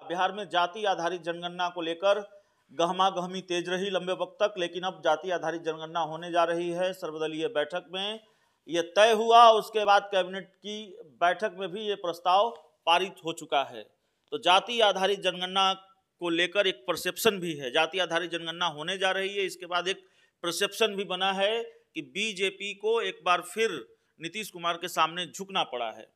बिहार में जाति आधारित जनगणना को लेकर गहमागहमी तेज रही लंबे वक्त तक, लेकिन अब जाति आधारित जनगणना होने जा रही है। सर्वदलीय बैठक में ये तय हुआ, उसके बाद कैबिनेट की बैठक में भी ये प्रस्ताव पारित हो चुका है। तो जाति आधारित जनगणना को लेकर एक परसेप्शन भी है, जाति आधारित जनगणना होने जा रही है। इसके बाद एक परसेप्शन भी बना है कि बीजेपी को एक बार फिर नीतीश कुमार के सामने झुकना पड़ा है।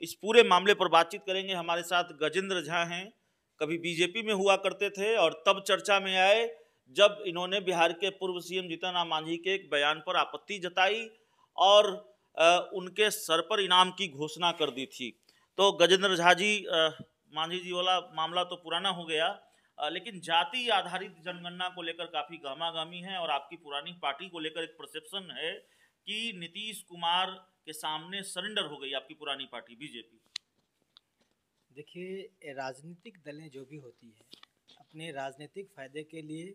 इस पूरे मामले पर बातचीत करेंगे। हमारे साथ गजेंद्र झा हैं, कभी बीजेपी में हुआ करते थे और तब चर्चा में आए जब इन्होंने बिहार के पूर्व सीएम जीतन राम मांझी के एक बयान पर आपत्ति जताई और उनके सर पर इनाम की घोषणा कर दी थी। तो गजेंद्र झा जी, मांझी जी वाला मामला तो पुराना हो गया, लेकिन जाति आधारित जनगणना को लेकर काफी गहमागहमी है और आपकी पुरानी पार्टी को लेकर एक परसेप्शन है कि नीतीश कुमार के सामने सरेंडर हो गई आपकी पुरानी पार्टी बीजेपी। देखिए, राजनीतिक दलें जो भी होती हैं अपने राजनीतिक फायदे के लिए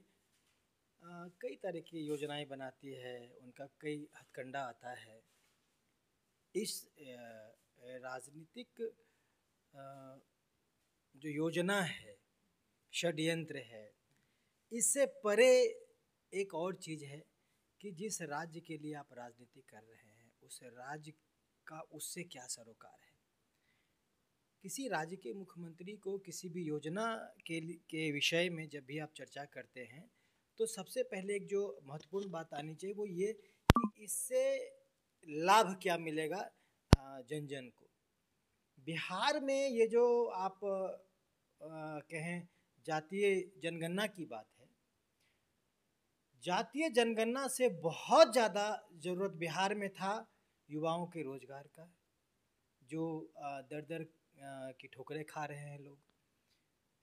कई तरह की योजनाएं बनाती है, उनका कई हथकंडा आता है। इस राजनीतिक जो योजना है, षड्यंत्र है, इससे परे एक और चीज़ है कि जिस राज्य के लिए आप राजनीति कर रहे हैं उस राज्य का उससे क्या सरोकार है। किसी राज्य के मुख्यमंत्री को किसी भी योजना के विषय में जब भी आप चर्चा करते हैं तो सबसे पहले एक जो महत्वपूर्ण बात आनी चाहिए वो ये कि इससे लाभ क्या मिलेगा जन जन को। बिहार में ये जो आप कहें जातीय जनगणना की बात है, जातीय जनगणना से बहुत ज़्यादा ज़रूरत बिहार में था युवाओं के रोजगार का, जो दर दर की ठोकरें खा रहे हैं लोग।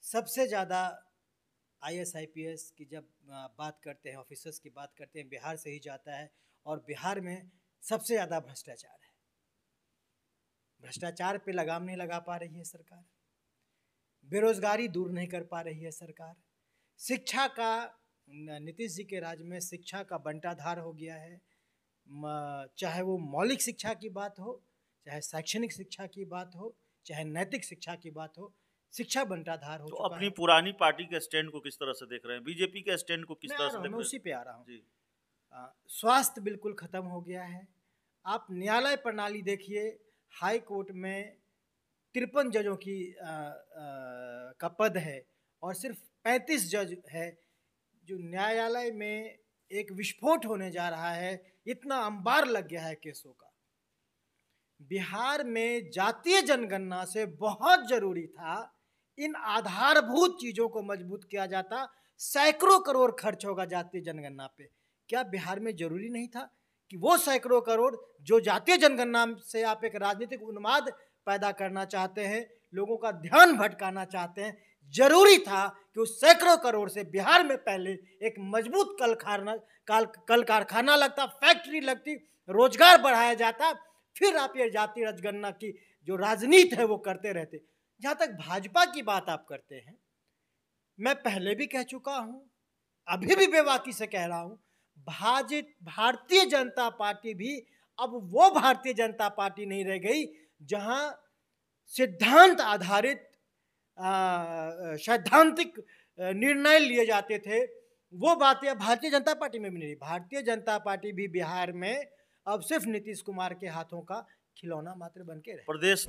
सबसे ज़्यादा IAS IPS की जब बात करते हैं, ऑफिसर्स की बात करते हैं, बिहार से ही जाता है और बिहार में सबसे ज़्यादा भ्रष्टाचार है। भ्रष्टाचार पे लगाम नहीं लगा पा रही है सरकार, बेरोजगारी दूर नहीं कर पा रही है सरकार। शिक्षा का, नीतीश जी के राज में शिक्षा का बंटाधार हो गया है, चाहे वो मौलिक शिक्षा की बात हो, चाहे शैक्षणिक शिक्षा की बात हो, चाहे नैतिक शिक्षा की बात हो, शिक्षा बंटाधार हो चुका है। अपनी पुरानी पार्टी के स्टैंड को किस तरह से देख रहे हैं, बीजेपी के स्टैंड को किस तरह से देख रहे हैं? उसी पे आ रहा हूँ। स्वास्थ्य बिल्कुल खत्म हो गया है। आप न्यायालय प्रणाली देखिए, हाई कोर्ट में 53 जजों की का पद है और सिर्फ 35 जज है। जो न्यायालय में एक विस्फोट होने जा रहा है, इतना अंबार लग गया है केसों का। बिहार में जातीय जनगणना से बहुत जरूरी था इन आधारभूत चीज़ों को मजबूत किया जाता। सैकड़ों करोड़ खर्च होगा जातीय जनगणना पे। क्या बिहार में जरूरी नहीं था कि वो सैकड़ों करोड़ जो जातीय जनगणना से आप एक राजनीतिक उन्माद पैदा करना चाहते हैं, लोगों का ध्यान भटकाना चाहते हैं, जरूरी था कि उस सैकड़ों करोड़ से बिहार में पहले एक मजबूत कल कारखाना लगता, फैक्ट्री लगती, रोजगार बढ़ाया जाता, फिर आप ये जातीय जनगणना की जो राजनीति है वो करते रहते। जहाँ तक भाजपा की बात आप करते हैं, मैं पहले भी कह चुका हूँ, अभी भी बेबाकी से कह रहा हूँ, भारतीय जनता पार्टी भी अब वो भारतीय जनता पार्टी नहीं रह गई जहाँ सिद्धांत आधारित सैद्धांतिक निर्णय लिए जाते थे। वो बातें भारतीय जनता पार्टी में भी नहीं रही। भारतीय जनता पार्टी भी बिहार में अब सिर्फ नीतीश कुमार के हाथों का खिलौना मात्र बन के रहे। प्रदेश